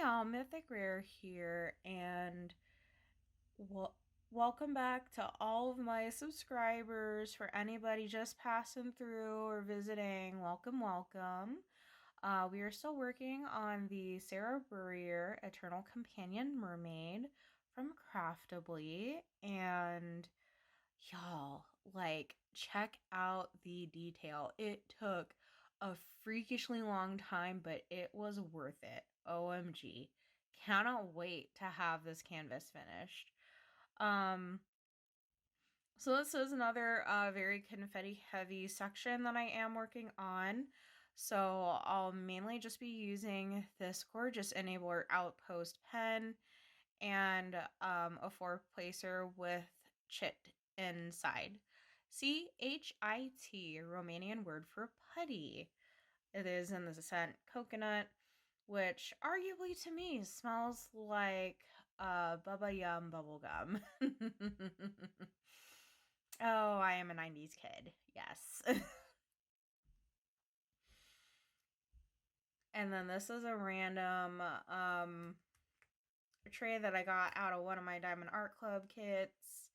y'all, Mythic Rare here, and welcome back to all of my subscribers. For anybody just passing through or visiting, welcome. We are still working on the Sarah Burrier Eternal Companion Mermaid from Craftibly, and y'all, like, check out the detail. It took a freakishly long time, but it was worth it. OMG. Cannot wait to have this canvas finished. So this is another very confetti heavy section that I am working on. So I'll mainly just be using this gorgeous Enabler Outpost pen and a four placer with chit inside. CHIT, Romanian word for putty. It is in the scent coconut, which arguably to me smells like Bubba Yum bubblegum. Oh, I am a 90s kid. Yes. And then this is a random tray that I got out of one of my Diamond Art Club kits.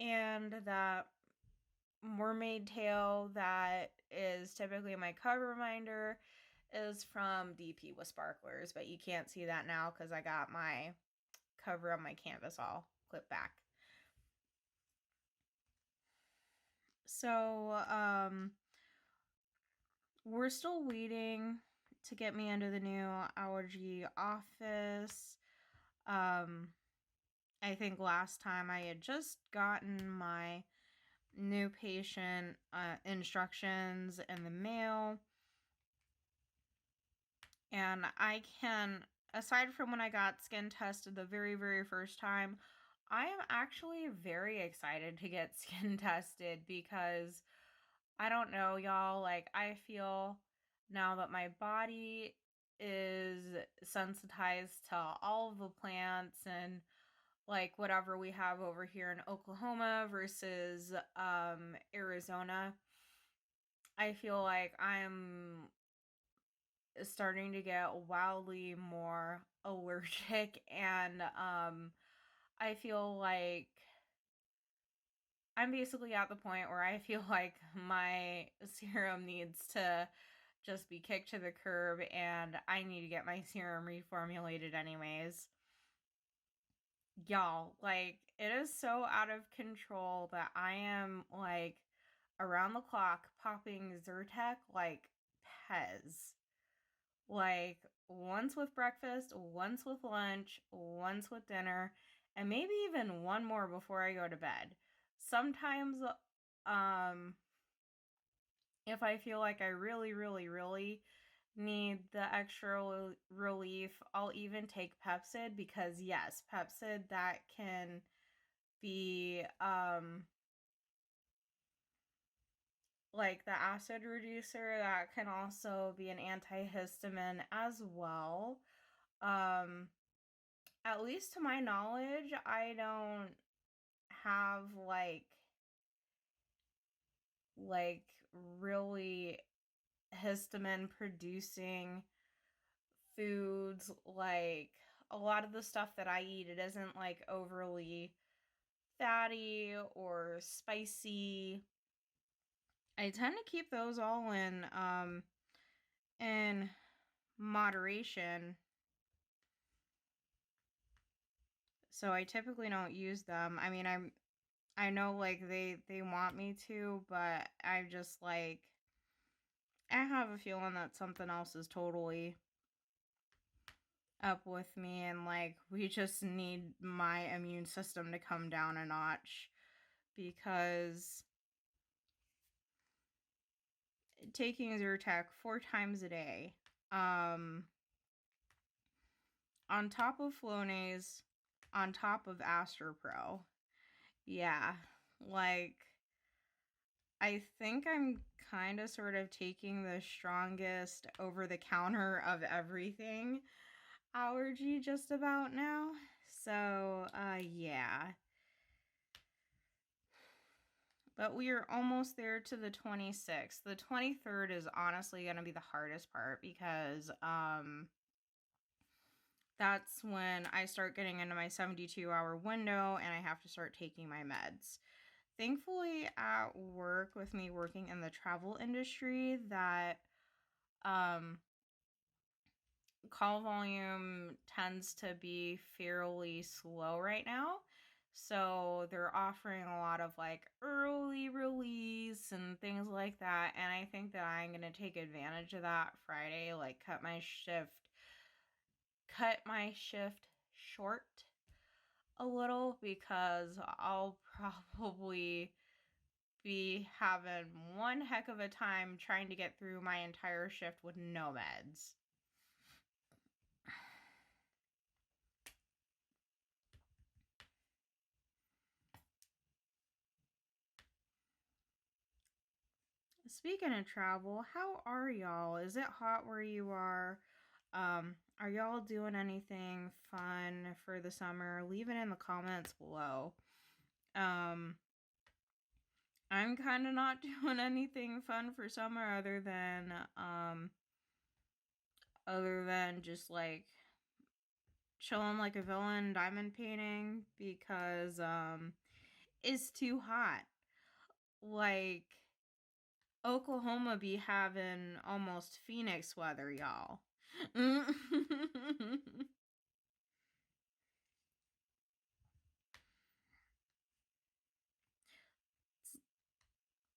And that mermaid tail that is typically my cover reminder is from DP with sparklers, but you can't see that now because I got my cover of my canvas all clipped back. So we're still waiting to get me into the new Allergy office. I think last time I had just gotten my new patient instructions in the mail. And I can, aside from when I got skin tested the very first time, I am actually very excited to get skin tested because I don't know, y'all, like I feel now that my body is sensitized to all of the plants and like whatever we have over here in Oklahoma versus Arizona. I feel like I'm starting to get wildly more allergic, and I feel like I'm basically at the point where I feel like my serum needs to just be kicked to the curb and I need to get my serum reformulated anyways. Y'all, like, it is so out of control that I am like around the clock popping Zyrtec like Pez. Like, once with breakfast, once with lunch, once with dinner, and maybe even one more before I go to bed. Sometimes, if I feel like I really need the extra relief, I'll even take Pepcid because, yes, Pepcid, that can be, like the acid reducer, that can also be an antihistamine as well. At least to my knowledge, I don't have like really histamine producing foods. Like a lot of the stuff that I eat, it isn't like overly fatty or spicy. I tend to keep those all in moderation. So I typically don't use them. I mean, I know like they want me to, but I just like I have a feeling that something else is totally up with me, and like we just need my immune system to come down a notch because taking Zyrtec 4 times a day, on top of Flonase, on top of Astropro. Yeah, like I think I'm kind of sort of taking the strongest over the counter of everything allergy just about now. So, yeah. But we are almost there to the 26th. The 23rd is honestly going to be the hardest part because that's when I start getting into my 72-hour window and I have to start taking my meds. Thankfully, at work, with me working in the travel industry, that um, call volume tends to be fairly slow right now. So they're offering a lot of like early release and things like that. And I think that I'm going to take advantage of that Friday, like cut my shift short a little, because I'll probably be having one heck of a time trying to get through my entire shift with no meds. Speaking of travel, how are y'all? Is it hot where you are? Are y'all doing anything fun for the summer? Leave it in the comments below. I'm kind of not doing anything fun for summer other than just like chilling like a villain diamond painting, because it's too hot. Like, Oklahoma be having almost Phoenix weather, y'all.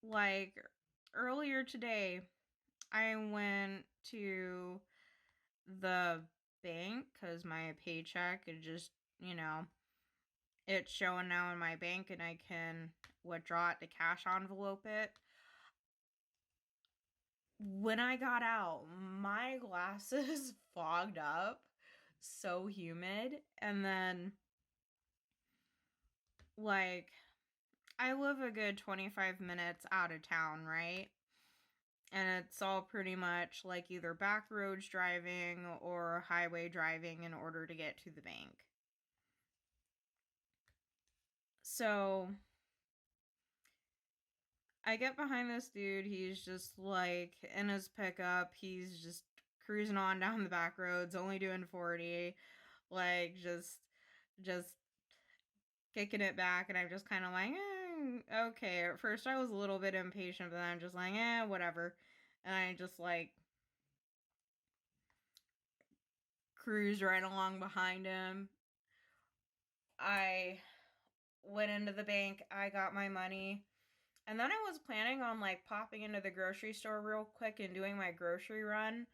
Like, earlier today, I went to the bank because my paycheck is just, you know, it's showing now in my bank and I can withdraw it to cash envelope it. When I got out, my glasses fogged up, so humid. And then, like, I live a good 25 minutes out of town, right? And it's all pretty much like either back roads driving or highway driving in order to get to the bank. So I get behind this dude. He's just like in his pickup. He's just cruising on down the back roads, only doing 40, like just kicking it back. And I'm just kind of like, okay. At first, I was a little bit impatient, but then I'm just like, whatever. And I just like cruise right along behind him. I went into the bank. I got my money. And then I was planning on like popping into the grocery store real quick and doing my grocery run.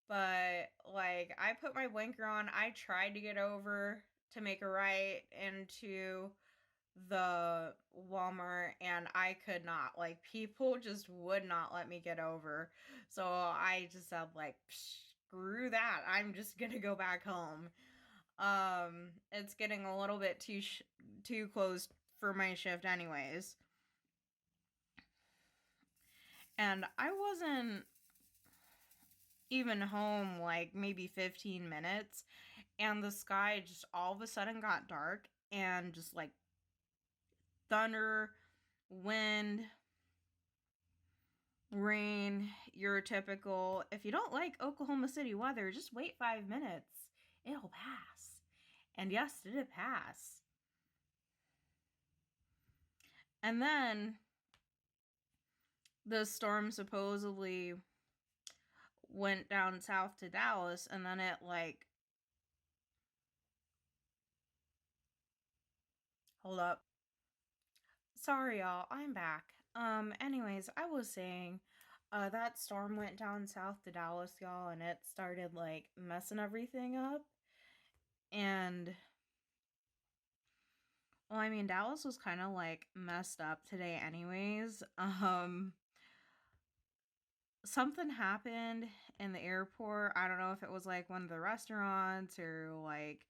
But like, I put my blinker on. I tried to get over to make a right into the Walmart and I could not. Like, people just would not let me get over. So I just said like, screw that. I'm just going to go back home. It's getting a little bit too close for my shift anyways. And I wasn't even home like maybe 15 minutes, and the sky just all of a sudden got dark, and just like thunder, wind, rain, your typical, if you don't like Oklahoma City weather, just wait 5 minutes. It'll pass. And yes, did it pass. And then the storm supposedly went down south to Dallas, and then it like, hold up. Sorry, y'all. I'm back. Anyways, I was saying, that storm went down south to Dallas, y'all, and it started like messing everything up. And well, I mean, Dallas was kind of like messed up today, anyways. Something happened in the airport. I don't know if it was like one of the restaurants or like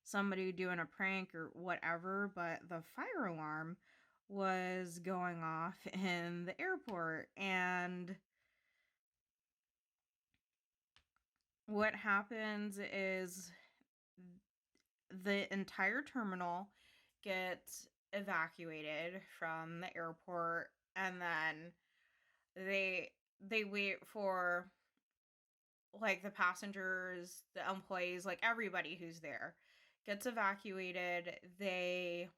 somebody doing a prank or whatever, but the fire alarm was going off in the airport. And what happens is the entire terminal gets evacuated from the airport, and then they wait for like the passengers, the employees, like everybody who's there gets evacuated. They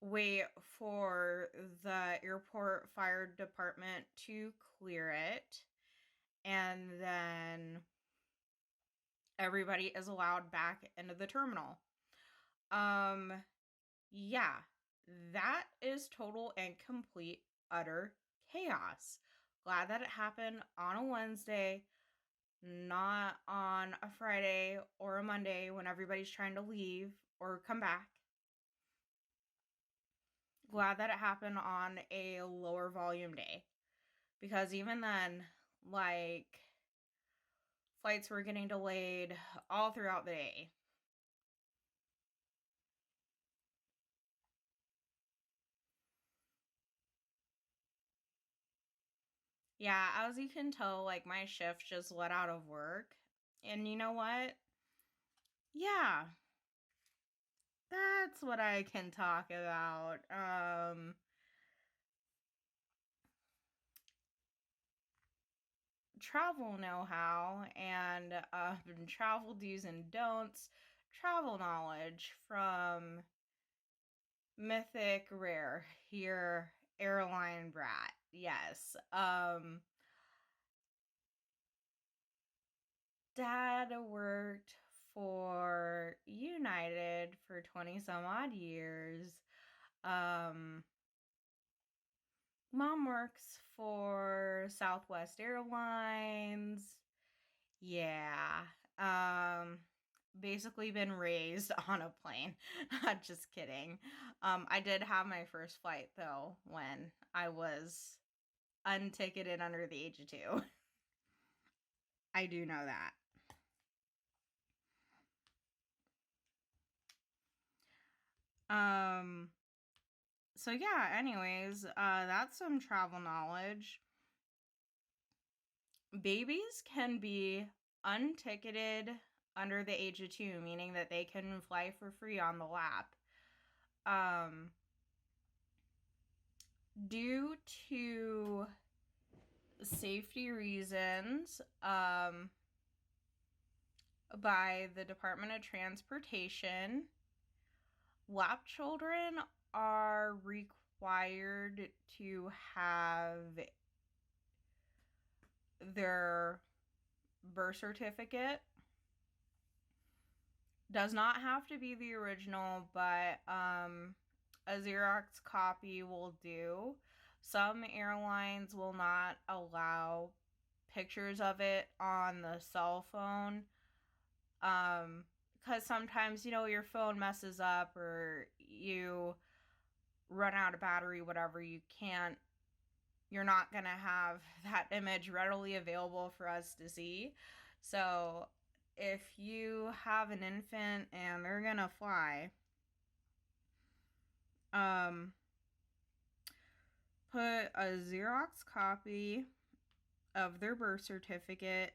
wait for the airport fire department to clear it, and then everybody is allowed back into the terminal. Yeah, that is total and complete utter chaos. Glad that it happened on a Wednesday, not on a Friday or a Monday when everybody's trying to leave or come back. Glad that it happened on a lower volume day, because even then, like, flights were getting delayed all throughout the day. Yeah, as you can tell, like, my shift just let out of work. And you know what? Yeah, that's what I can talk about. Travel know-how and travel do's and don'ts, travel knowledge from Mythic Rare, your airline brat. Yes. Dad worked for United for 20 some odd years. Um, Mom works for Southwest Airlines. Yeah. Um, Basically been raised on a plane. Just kidding. I did have my first flight though when I was unticketed under the age of 2. I do know that. Um, so yeah, anyways, that's some travel knowledge. Babies can be unticketed under the age of 2, meaning that they can fly for free on the lap. Due to safety reasons, by the Department of Transportation, lap children are required to have their birth certificate. Does not have to be the original, but a Xerox copy will do. Some airlines will not allow pictures of it on the cell phone, because sometimes, your phone messes up or you run out of battery, whatever. You're not gonna have that image readily available for us to see. So if you have an infant and they're gonna fly, put a Xerox copy of their birth certificate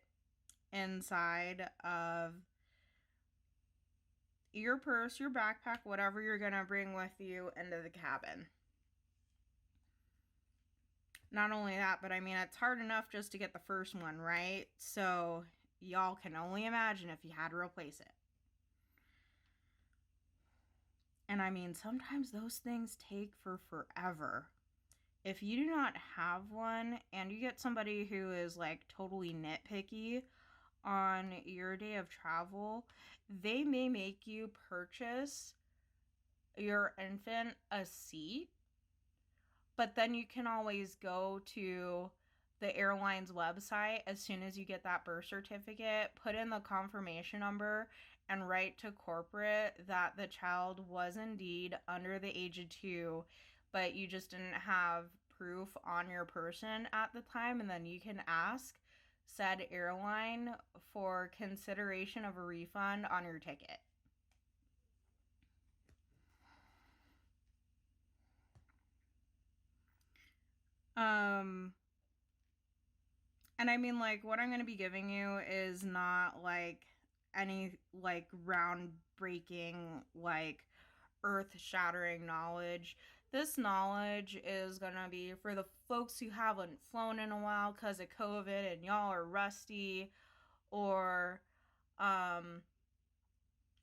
inside of your purse, your backpack, whatever you're gonna bring with you into the cabin. Not only that, but I mean, it's hard enough just to get the first one, right? So y'all can only imagine if you had to replace it. And I mean, sometimes those things take for forever. If you do not have one and you get somebody who is like totally nitpicky on your day of travel, they may make you purchase your infant a seat, but then you can always go to the airline's website as soon as you get that birth certificate, put in the confirmation number, and write to corporate that the child was indeed under the age of 2, but you just didn't have proof on your person at the time, and then you can ask said airline for consideration of a refund on your ticket. And I mean, like, what I'm going to be giving you is not like any like groundbreaking, like earth shattering knowledge. This knowledge is going to be for the folks who haven't flown in a while because of COVID and y'all are rusty, or um,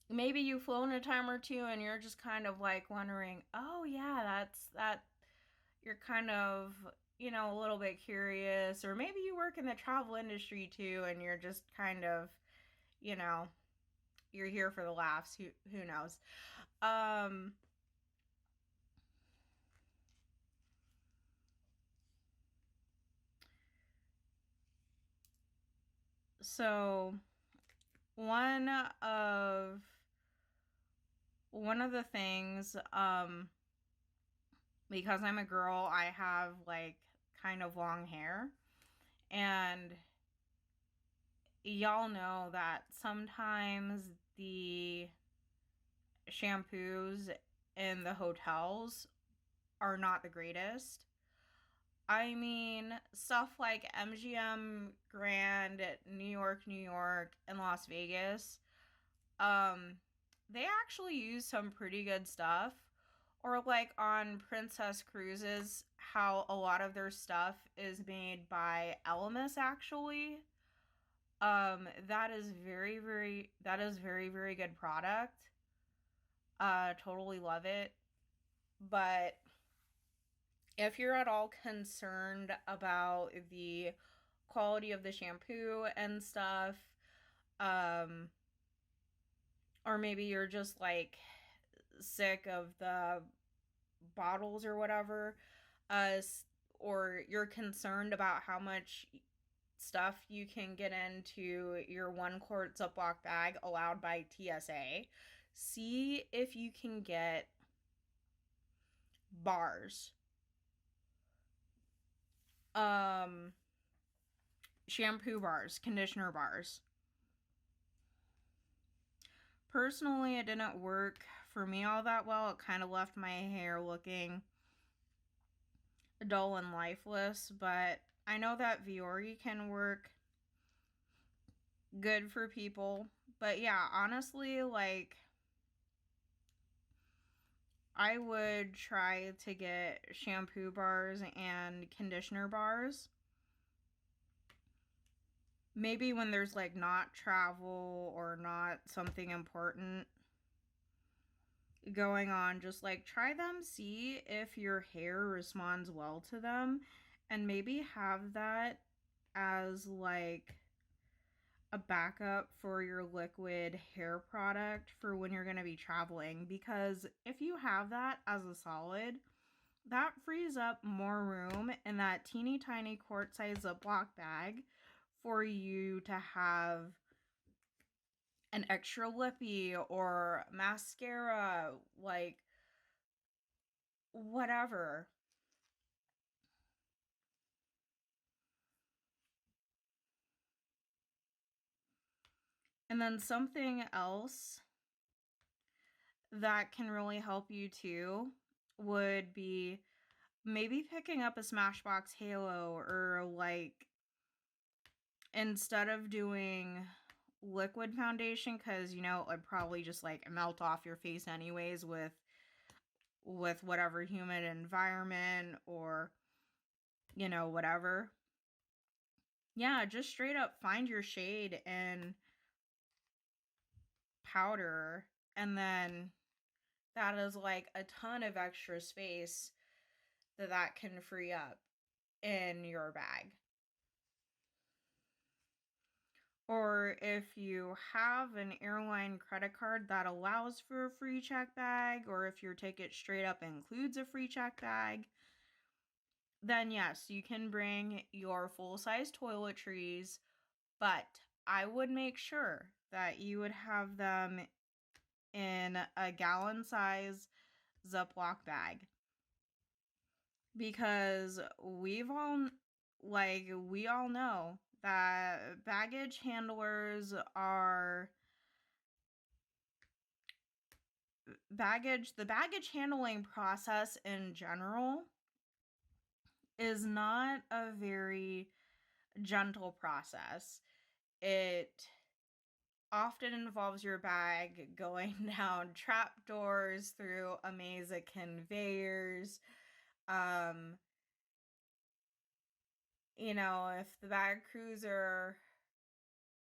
maybe you've flown a time or two and you're just kind of like wondering, oh, yeah, that. You're kind of, a little bit curious, or maybe you work in the travel industry too and you're just kind of, you know, you're here for the laughs. Who knows? Um, so one of one of the things, because I'm a girl, I have like kind of long hair, and y'all know that sometimes the shampoos in the hotels are not the greatest. I mean, stuff like MGM Grand, New York, and Las Vegas, um, they actually use some pretty good stuff. Or like on Princess Cruises, how a lot of their stuff is made by Elemis actually. That is very, very good product. Totally love it. But if you're at all concerned about the quality of the shampoo and stuff, um, or maybe you're just like sick of the bottles or whatever, uh, or you're concerned about how much stuff you can get into your 1 quart Ziploc bag allowed by TSA, see if you can get bars. Um, Shampoo bars, conditioner bars. Personally, it didn't work for me all that well. It kind of left my hair looking dull and lifeless, but I know that Viore can work good for people. But yeah, honestly, like, I would try to get shampoo bars and conditioner bars. Maybe when there's like not travel or not something important going on, just like try them, see if your hair responds well to them, and maybe have that as like a backup for your liquid hair product for when you're going to be traveling. Because if you have that as a solid, that frees up more room in that teeny tiny quart size Ziploc bag for you to have an extra lippy or mascara, like whatever. And then something else that can really help you too would be maybe picking up a Smashbox Halo, or like instead of doing liquid foundation, because it would probably just like melt off your face anyways with whatever humid environment or whatever. Yeah, just straight up find your shade and powder, and then that is like a ton of extra space that can free up in your bag. Or if you have an airline credit card that allows for a free check bag, or if your ticket straight up includes a free check bag, then yes, you can bring your full-size toiletries, but I would make sure that you would have them in a gallon size Ziploc bag, because we all know that the baggage handling process in general is not a very gentle process. It often involves your bag going down trap doors through a maze of conveyors. Um, if the bag crews are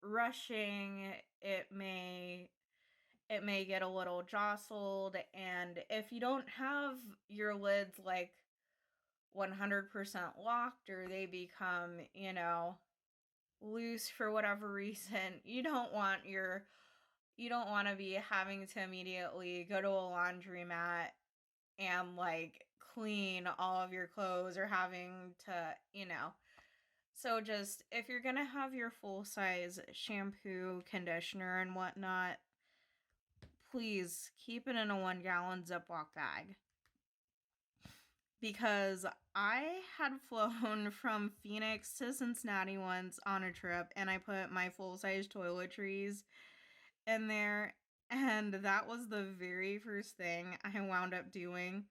rushing, it may it may get a little jostled, and if you don't have your lids like 100% locked, or they become, loose for whatever reason, you don't want to be having to immediately go to a laundromat and like clean all of your clothes, or having to, so just if you're gonna have your full size shampoo, conditioner, and whatnot, please keep it in a 1-gallon Ziploc bag. Because I had flown from Phoenix to Cincinnati once on a trip, and I put my full size toiletries in there, and that was the very first thing I wound up doing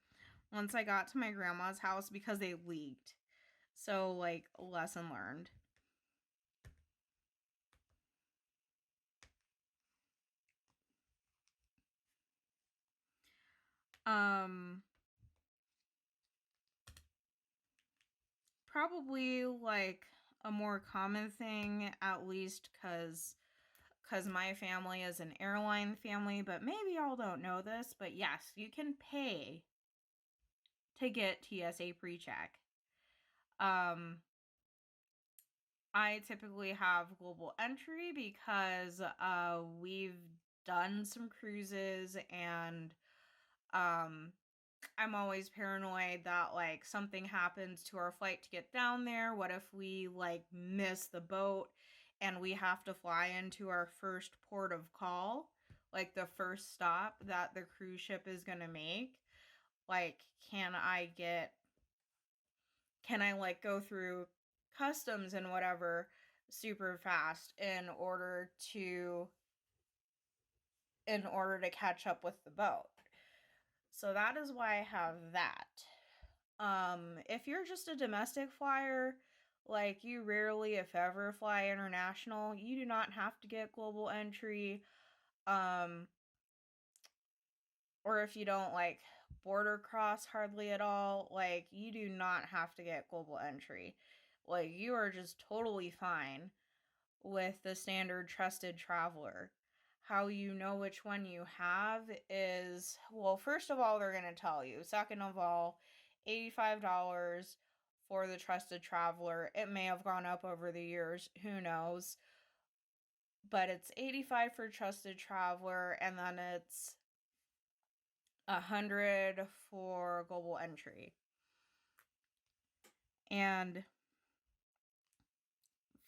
once I got to my grandma's house, because they leaked. So, like, lesson learned. Um, Probably like a more common thing, at least because my family is an airline family, but maybe y'all don't know this, but yes, you can pay to get TSA pre-check. I typically have global entry because we've done some cruises, and um I'm always paranoid that like something happens to our flight to get down there. What if we like miss the boat and we have to fly into our first port of call, like the first stop that the cruise ship is going to make? Like, can I like go through customs and whatever super fast in order to catch up with the boat? So that is why I have that. If you're just a domestic flyer, like you rarely, if ever, fly international, you do not have to get global entry. Um, or if you don't like border cross hardly at all, like you do not have to get global entry. Like you are just totally fine with the standard trusted traveler. How you know which one you have is, well, first of all, they're going to tell you. Second of all, $85 for the trusted traveler. It may have gone up over the years, who knows? But it's 85 for trusted traveler, and then it's 100 for global entry. And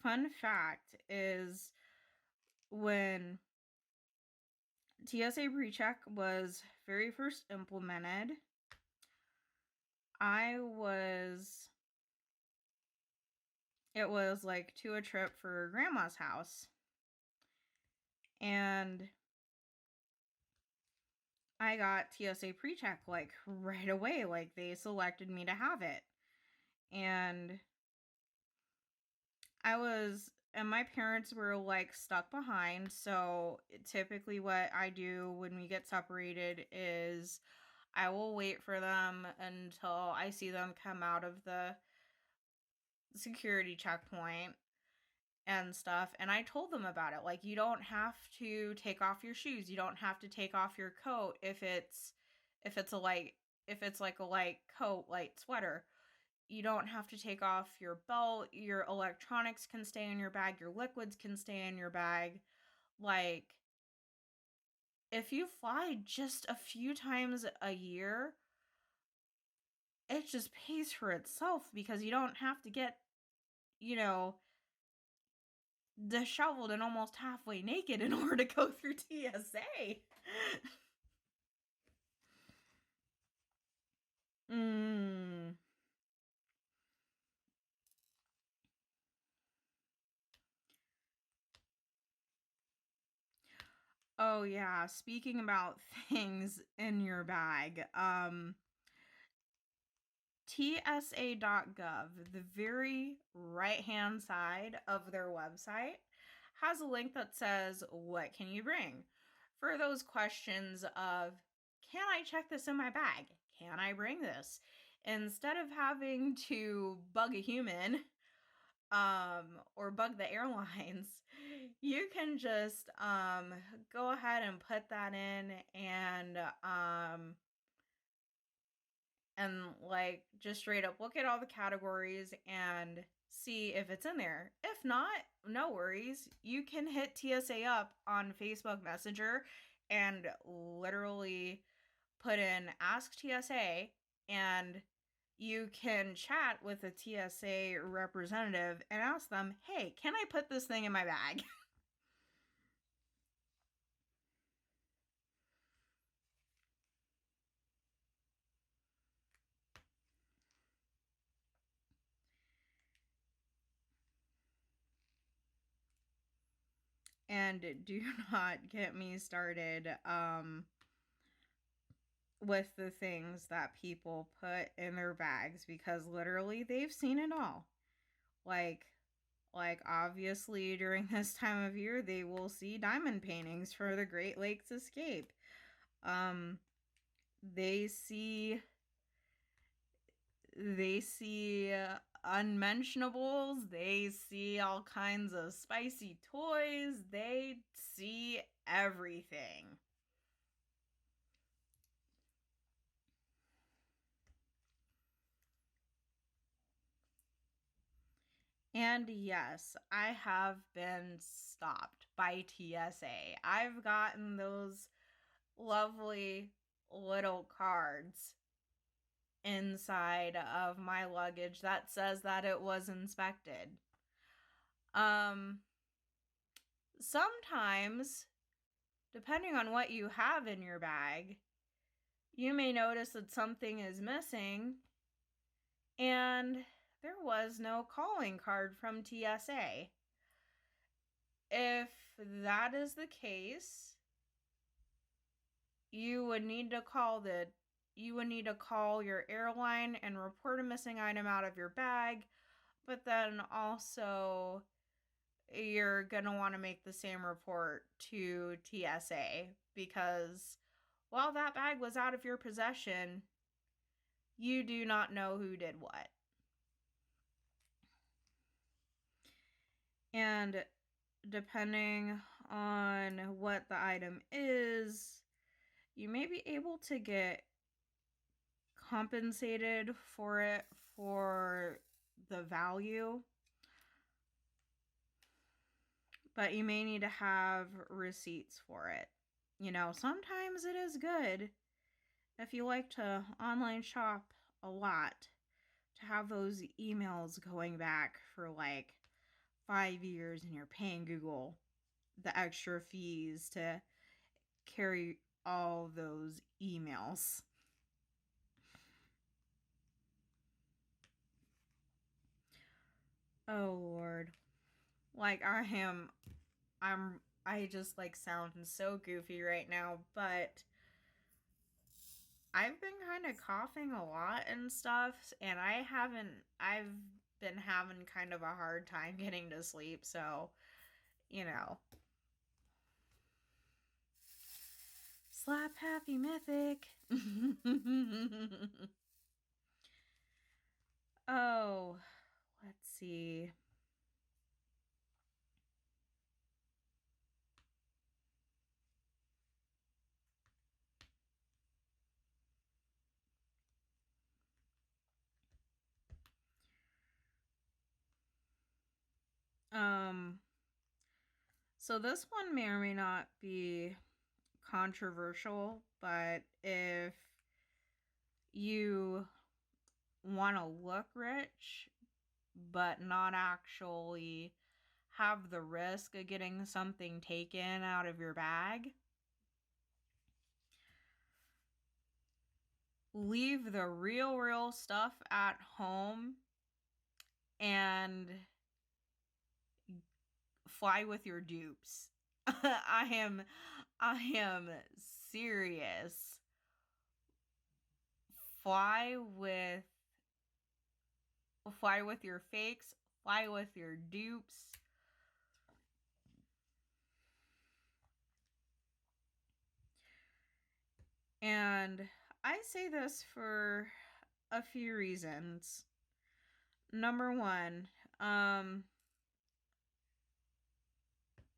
fun fact is, when TSA PreCheck was very first implemented, it was like to a trip for grandma's house, and I got TSA PreCheck like right away. Like they selected me to have it, and and my parents were like stuck behind. So typically what I do when we get separated is I will wait for them until I see them come out of the security checkpoint and stuff, and I told them about it. Like, you don't have to take off your shoes, you don't have to take off your coat if it's like a light coat, light sweater. You don't have to take off your belt. Your electronics can stay in your bag, your liquids can stay in your bag. Like, if you fly just a few times a year, it just pays for itself, because you don't have to get, you know, disheveled and almost halfway naked in order to go through TSA. mm. Oh yeah, speaking about things in your bag, tsa.gov, the very right hand side of their website, has a link that says, what can you bring? For those questions of, can I check this in my bag? Can I bring this? Instead of having to bug a human, or bug the airlines, you can just go ahead and put that in and like just straight up look at all the categories and see if it's in there. If not, no worries. You can hit TSA up on Facebook Messenger and literally put in ask TSA, and you can chat with a TSA representative and ask them, hey, can I put this thing in my bag? And do not get me started with the things that people put in their bags, because literally they've seen it all. Like obviously during this time of year they will see diamond paintings for the Great Lakes Escape. Um they see unmentionables, they see all kinds of spicy toys, they see everything. And yes, I have been stopped by TSA. I've gotten those lovely little cards inside of my luggage that says that it was inspected. Um, Sometimes, depending on what you have in your bag, you may notice that something is missing, and there was no calling card from TSA. If that is the case, you would need to call your airline and report a missing item out of your bag, but then also you're going to want to make the same report to TSA, because while that bag was out of your possession, you do not know who did what. And depending on what the item is, you may be able to get compensated for it for the value, but you may need to have receipts for it. Sometimes it is good, if you like to online shop a lot, to have those emails going back for like 5 years, and you're paying Google the extra fees to carry all those emails. Oh Lord. Like I just like sound so goofy right now, but I've been kind of coughing a lot and stuff, and I've been having kind of a hard time getting to sleep, so, you know. Slap Happy Mythic. Oh, let's see. So this one may or may not be controversial, but if you want to look rich but not actually have the risk of getting something taken out of your bag, leave the real stuff at home and fly with your dupes. I am serious. Fly with your fakes, fly with your dupes. And I say this for a few reasons. Number one,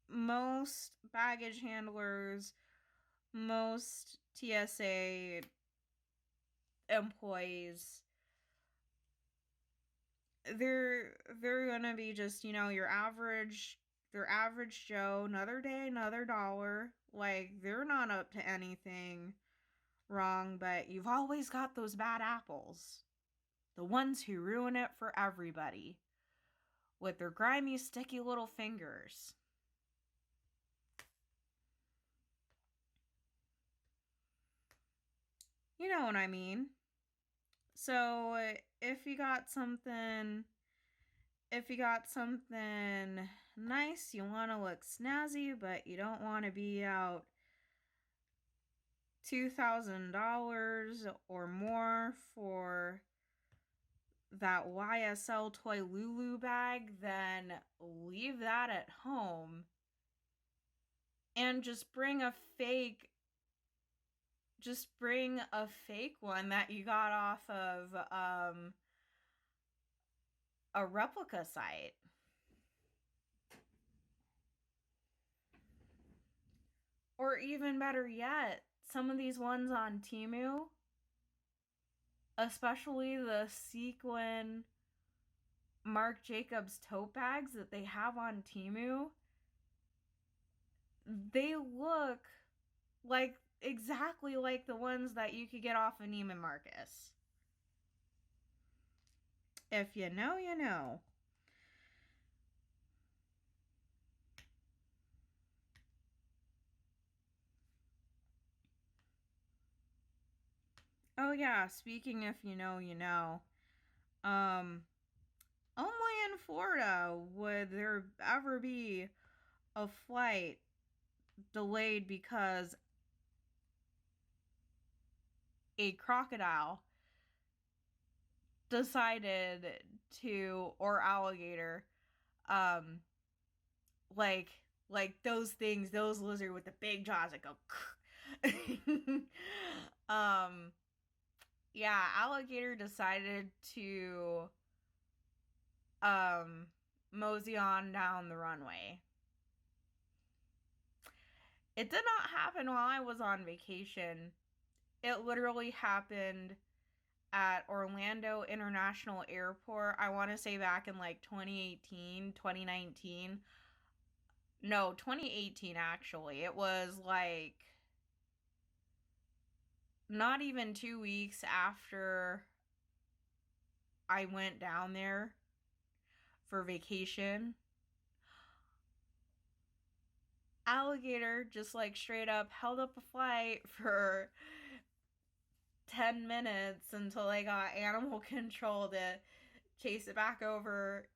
most baggage handlers, most TSA employees, they're gonna be just, their average Joe, another day, another dollar. Like, they're not up to anything wrong, but you've always got those bad apples. The ones who ruin it for everybody with their grimy, sticky little fingers. You know what I mean? So, if you got something nice, you want to look snazzy, but you don't want to be out $2,000 or more for that YSL Toy Lulu bag, then leave that at home and just bring a fake one that you got off of a replica site. Or even better yet, some of these ones on Temu, especially the sequin Marc Jacobs tote bags that they have on Temu, they look like exactly like the ones that you could get off of Neiman Marcus. If you know, you know. Oh yeah, speaking if you know, you know. Only in Florida would there ever be a flight delayed because a crocodile decided to, or alligator, um like those things, those lizard with the big jaws that go yeah, alligator decided to mosey on down the runway. It did not happen while I was on vacation. It literally happened at Orlando International Airport. I want to say back in like 2018, 2019. No, 2018 actually. It was like not even 2 weeks after I went down there for vacation. Alligator just like straight up held up a flight for 10 minutes until they got animal control to chase it back over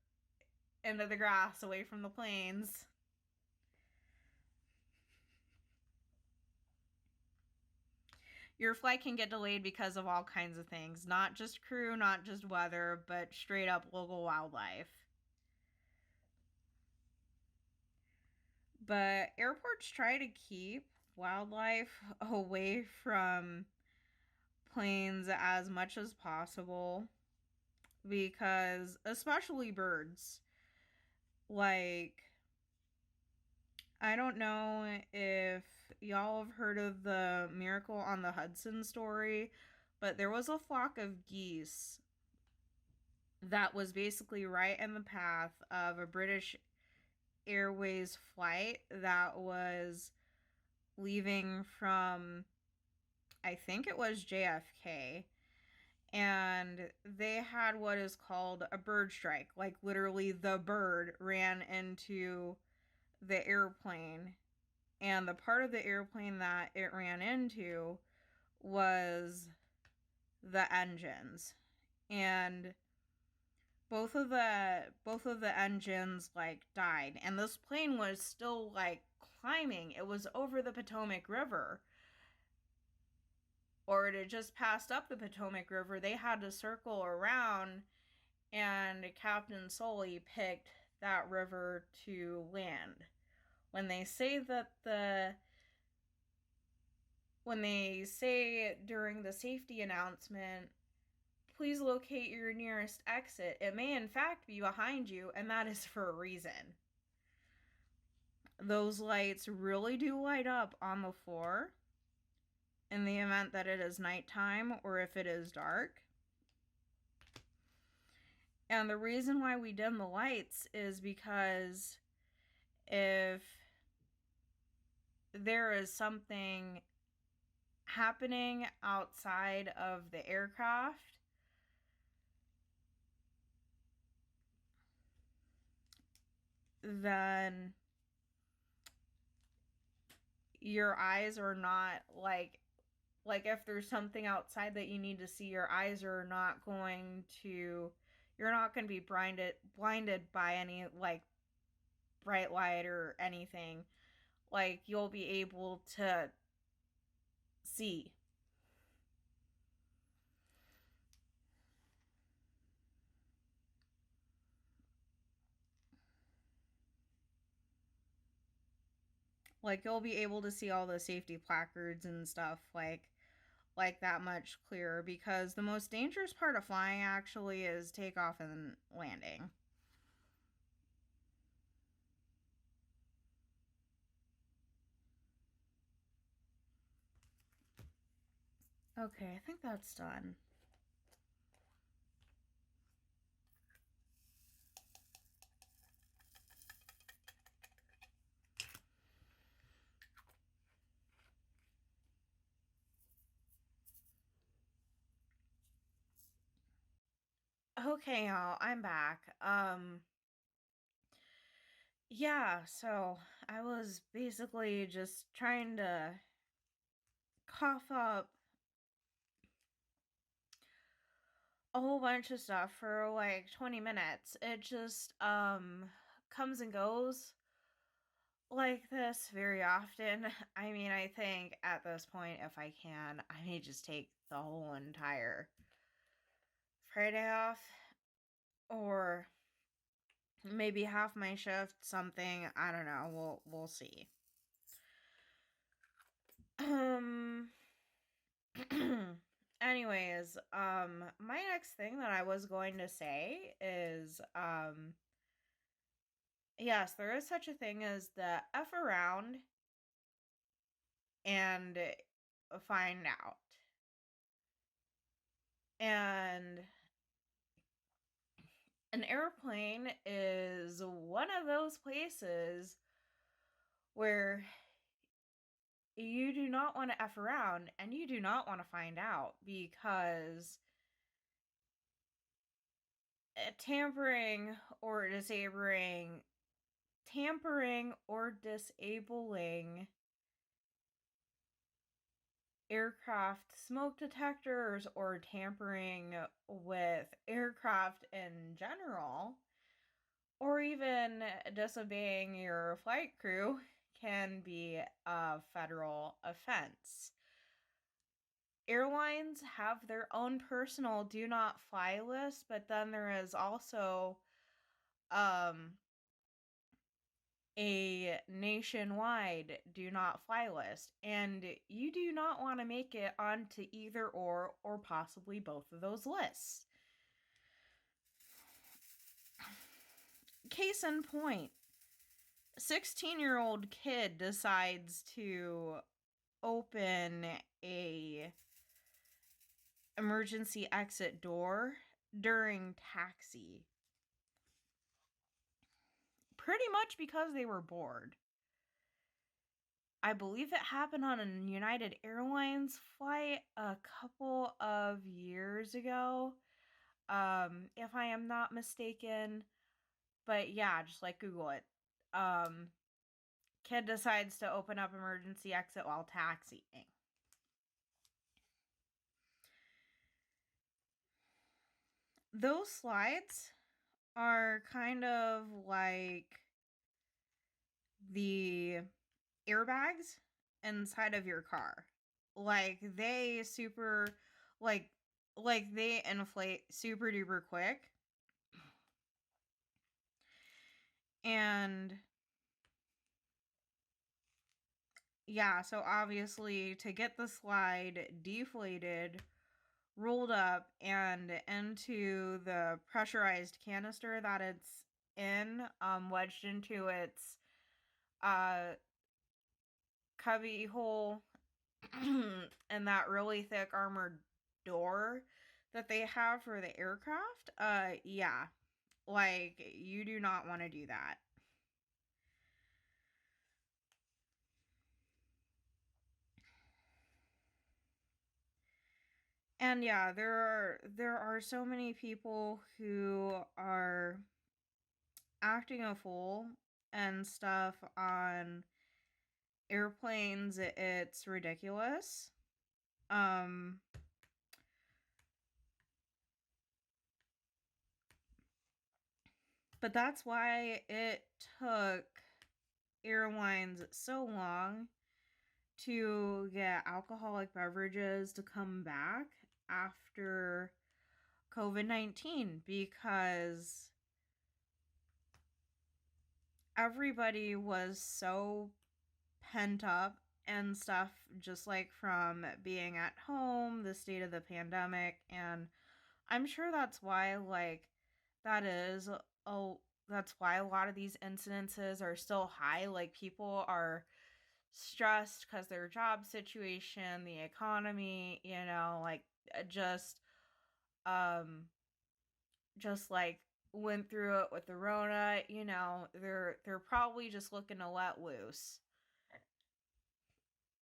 into the grass away from the planes. Your flight can get delayed because of all kinds of things, not just crew, not just weather, but straight up local wildlife. But airports try to keep wildlife away from planes as much as possible because, especially birds, like, I don't know if y'all have heard of the Miracle on the Hudson story, but there was a flock of geese that was basically right in the path of a British Airways flight that was leaving from, I think it was JFK. And they had what is called a bird strike. Like, literally, the bird ran into the airplane. And the part of the airplane that it ran into was the engines. And both of the engines like died, and this plane was still like climbing. It was over the Potomac River, or it had just passed up the Potomac River. They had to circle around, and Captain Sully picked that river to land. When they say that when they say during the safety announcement, please locate your nearest exit, it may in fact be behind you, and that is for a reason. Those lights really do light up on the floor in the event that it is nighttime or if it is dark. And the reason why we dim the lights is because if there is something happening outside of the aircraft, then your eyes are not like if there's something outside that you need to see, your eyes are not going to, you're not going to be blinded by any like bright light or anything. Like you'll be able to see. Like you'll be able to see all the safety placards and stuff like that much clearer, because the most dangerous part of flying actually is takeoff and landing. Okay, I think that's done. Okay, y'all, I'm back. Yeah, so I was basically just trying to cough up a whole bunch of stuff for like 20 minutes. It just comes and goes like this very often. I mean, I think at this point, if I can, I may just take the whole entire Friday off, or maybe half my shift, something. I don't know. We'll see. Um Anyways, my next thing that I was going to say is yes, there is such a thing as the F around and find out. And an airplane is one of those places where you do not want to F around and you do not want to find out, because tampering or disabling aircraft smoke detectors or tampering with aircraft in general, or even disobeying your flight crew, can be a federal offense. Airlines have their own personal do not fly list, but then there is also a nationwide do not fly list, and you do not want to make it onto either or possibly both of those lists. Case in point, 16-year-old kid decides to open a emergency exit door during taxi, pretty much because they were bored. I believe it happened on a United Airlines flight a couple of years ago, if I am not mistaken. But yeah, just like Google it. Kid decides to open up emergency exit while taxiing. Those slides are kind of like the airbags inside of your car. Like they super like they inflate super duper quick. And yeah, so obviously to get the slide deflated, rolled up, and into the pressurized canister that it's in, wedged into its uh cubby hole and that really thick armored door that they have for the aircraft, yeah, like you do not want to do that. And yeah, there are so many people who are acting a fool and stuff on airplanes. It's ridiculous. Um but that's why it took airlines so long to get alcoholic beverages to come back after COVID-19, because everybody was so pent up and stuff, just like from being at home, the state of the pandemic. And I'm sure that's why, like, that is a that's why a lot of these incidences are still high. Like, people are stressed because their job situation, the economy, like, just um just like went through it with the Rona. They're probably just looking to let loose.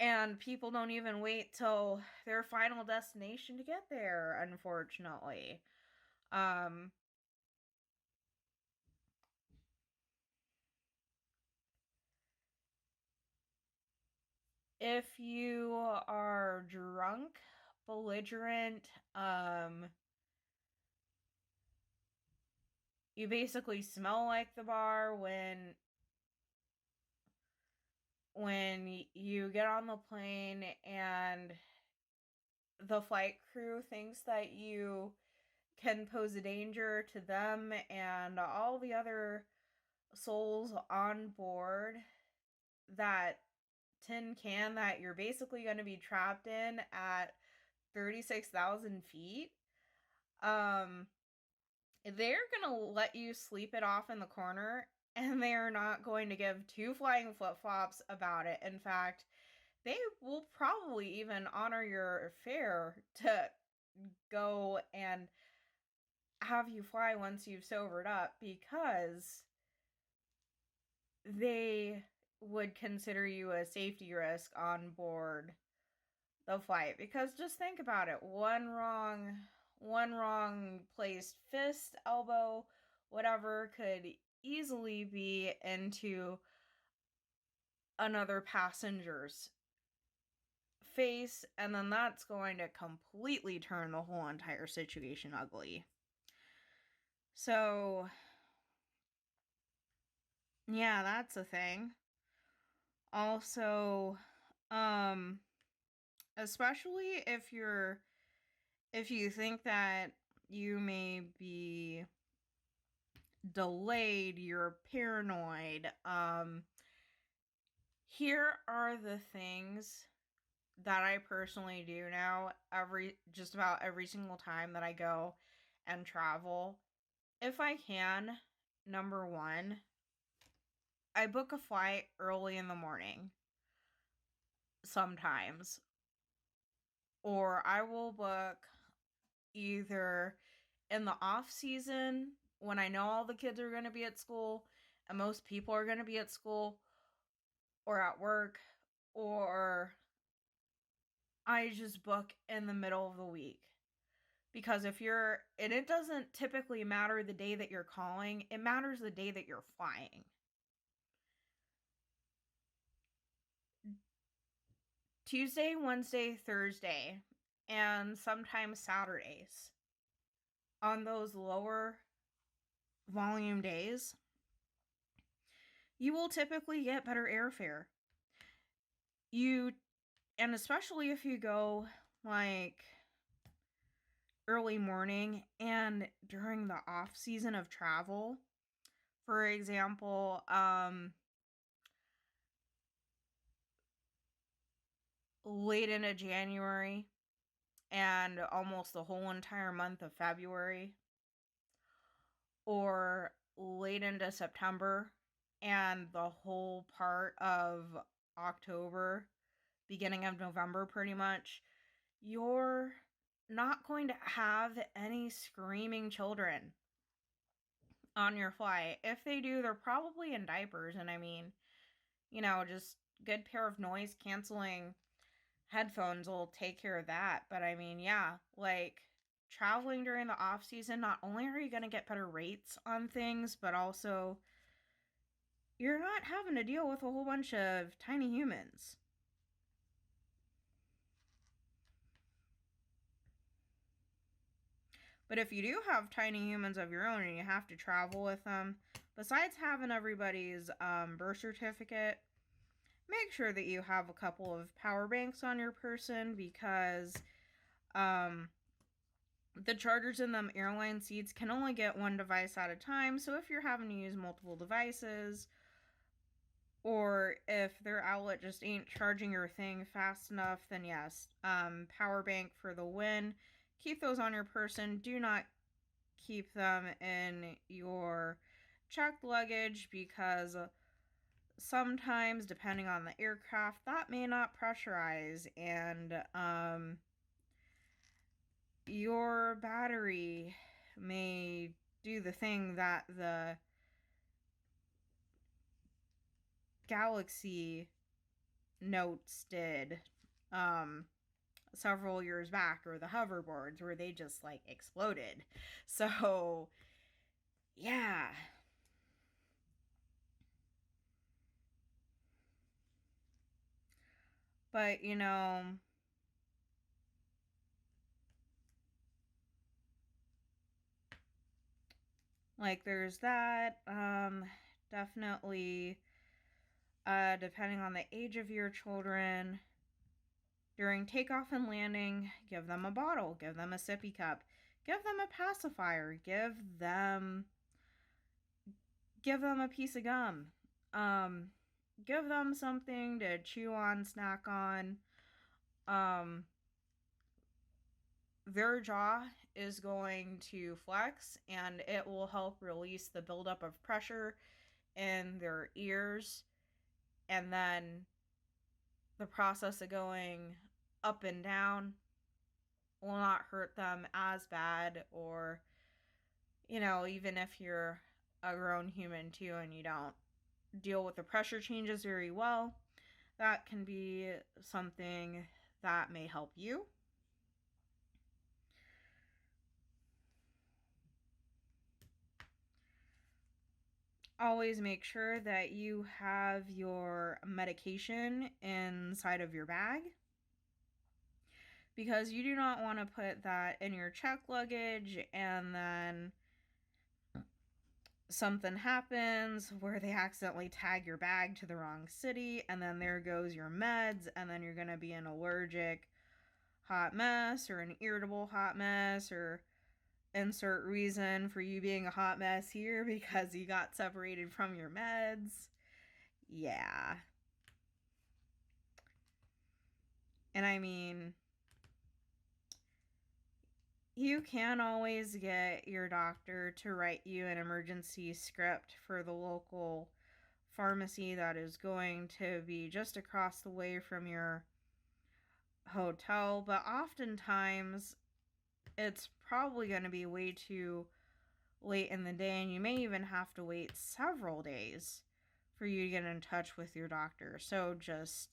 And people don't even wait till their final destination to get there, unfortunately. Um if you are drunk, belligerent, you basically smell like the bar when you get on the plane, and the flight crew thinks that you can pose a danger to them and all the other souls on board that tin can that you're basically going to be trapped in at 36,000 feet. Um, they're going to let you sleep it off in the corner, and they are not going to give two flying flip flops about it. In fact, they will probably even honor your fare to go and have you fly once you've sobered up, because they would consider you a safety risk on board the flight. Because just think about it, one wrong placed fist, elbow, whatever, could easily be into another passenger's face, and then that's going to completely turn the whole entire situation ugly. So yeah, that's a thing. Also, um especially if you think that you may be delayed, you're paranoid. Here are the things that I personally do now, just about every single time that I go and travel. If I can, number 1, I book a flight early in the morning sometimes, or I will book either in the off season when I know all the kids are going to be at school and most people are going to be at school or at work, or I just book in the middle of the week. Because and it doesn't typically matter the day that you're calling, it matters the day that you're flying. Tuesday, Wednesday, Thursday, and sometimes Saturdays. On those lower volume days, you will typically get better airfare. And especially if you go like early morning and during the off season of travel. For example, late into January and almost the whole entire month of February, or late into September and the whole part of October, beginning of November, pretty much, you're not going to have any screaming children on your flight. If they do, they're probably in diapers. And I mean, just good pair of noise canceling headphones will take care of that. But I mean, yeah, like traveling during the off season, not only are you going to get better rates on things, but also you're not having to deal with a whole bunch of tiny humans. But if you do have tiny humans of your own and you have to travel with them, besides having everybody's birth certificate, make sure that you have a couple of power banks on your person, because the chargers in them airline seats can only get one device at a time. So if you're having to use multiple devices, or if their outlet just ain't charging your thing fast enough, then yes, power bank for the win. Keep those on your person. Do not keep them in your checked luggage, because sometimes, depending on the aircraft, that may not pressurize, and your battery may do the thing that the Galaxy Notes did several years back, or the hoverboards, where they just like exploded. So yeah. But like there's that. Definitely depending on the age of your children, during takeoff and landing, give them a bottle, give them a sippy cup, give them a pacifier, give them a piece of gum, give them something to chew on, snack on. Their jaw is going to flex, and it will help release the buildup of pressure in their ears, and then the process of going up and down will not hurt them as bad. Or even if you're a grown human too and you don't deal with the pressure changes very well, that can be something that may help you. Always make sure that you have your medication inside of your bag, because you do not want to put that in your check luggage and then something happens where they accidentally tag your bag to the wrong city, and then there goes your meds, and then you're going to be an allergic hot mess, or an irritable hot mess, or insert reason for you being a hot mess here because you got separated from your meds. Yeah. And I mean, you can always get your doctor to write you an emergency script for the local pharmacy that is going to be just across the way from your hotel, but oftentimes it's probably going to be way too late in the day, and you may even have to wait several days for you to get in touch with your doctor. So just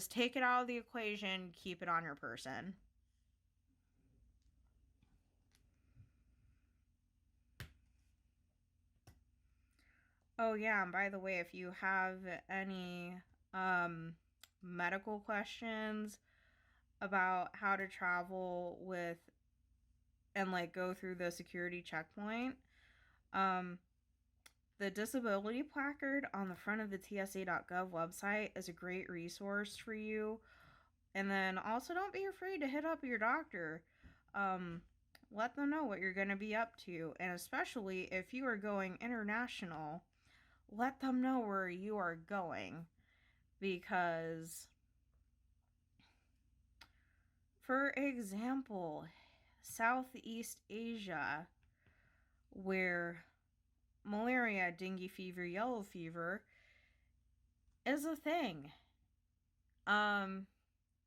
take it out of the equation, keep it on your person. Oh yeah, and by the way, if you have any medical questions about how to travel with and like go through the security checkpoint, the disability placard on the front of the tsa.gov website is a great resource for you. And then also, don't be afraid to hit up your doctor. Let them know what you're going to be up to, and especially if you are going international, let them know where you are going, Because, for example, Southeast Asia, where malaria, dengue fever, yellow fever is a thing.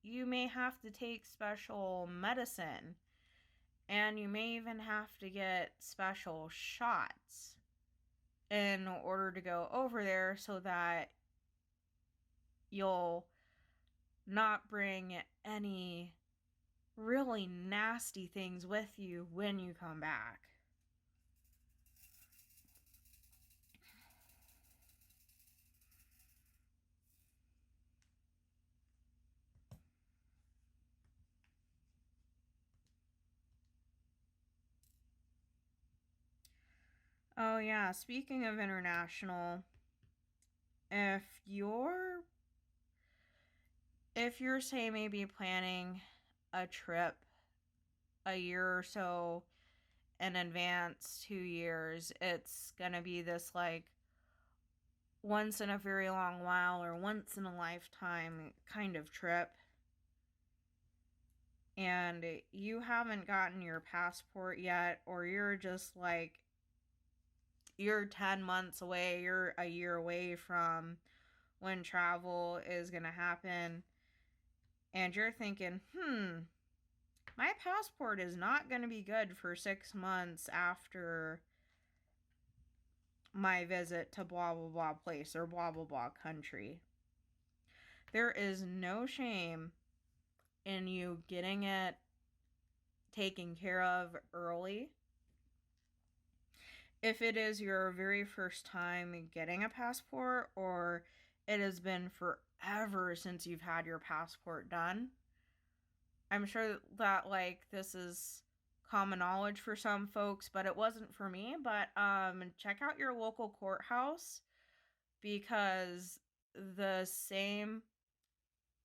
You may have to take special medicine, and you may even have to get special shots in order to go over there so that you'll not bring any really nasty things with you when you come back. Oh yeah, speaking of international, if you're say maybe planning a trip a year or so in advance, 2 years, it's gonna be this like once in a very long while or once in a lifetime kind of trip, and you haven't gotten your passport yet, or you're just like, you're 10 months away, you're a year away from when travel is gonna happen, and you're thinking, my passport is not gonna be good for 6 months after my visit to blah blah blah place or blah blah blah country. There is no shame in you getting it taken care of early. If it is your very first time getting a passport, or it has been forever since you've had your passport done, I'm sure that like this is common knowledge for some folks, but it wasn't for me. But check out your local courthouse, because the same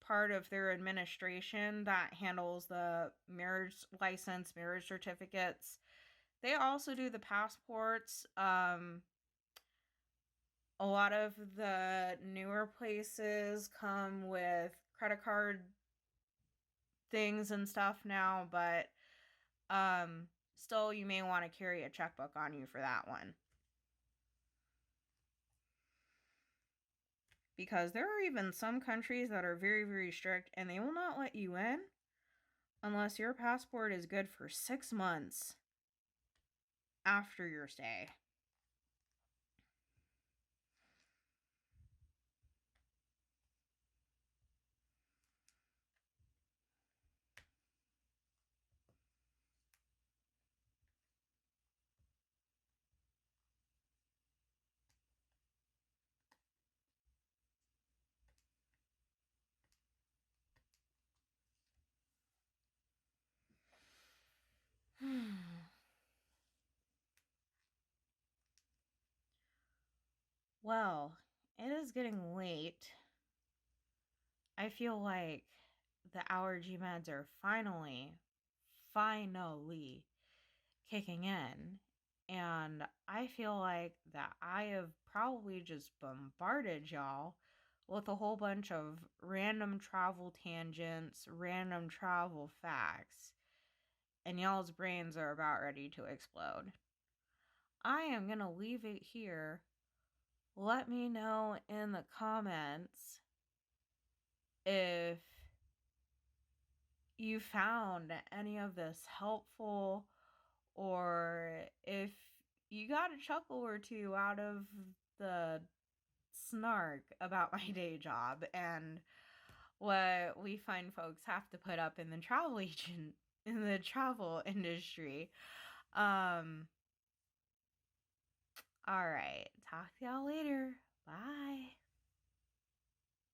part of their administration that handles the marriage license, marriage certificates, they also do the passports. A lot of the newer places come with credit card things and stuff now, but still you may want to carry a checkbook on you for that one. Because there are even some countries that are very, very strict, and they will not let you in unless your passport is good for 6 months after your stay. Well, it is getting late. I feel like the allergy meds are finally kicking in. And I feel like that I have probably just bombarded y'all with a whole bunch of random travel tangents, random travel facts, and y'all's brains are about ready to explode. I am going to leave it here. Let me know in the comments if you found any of this helpful, or if you got a chuckle or two out of the snark about my day job and what we fine folks have to put up in the travel industry. All right, talk to y'all later. Bye.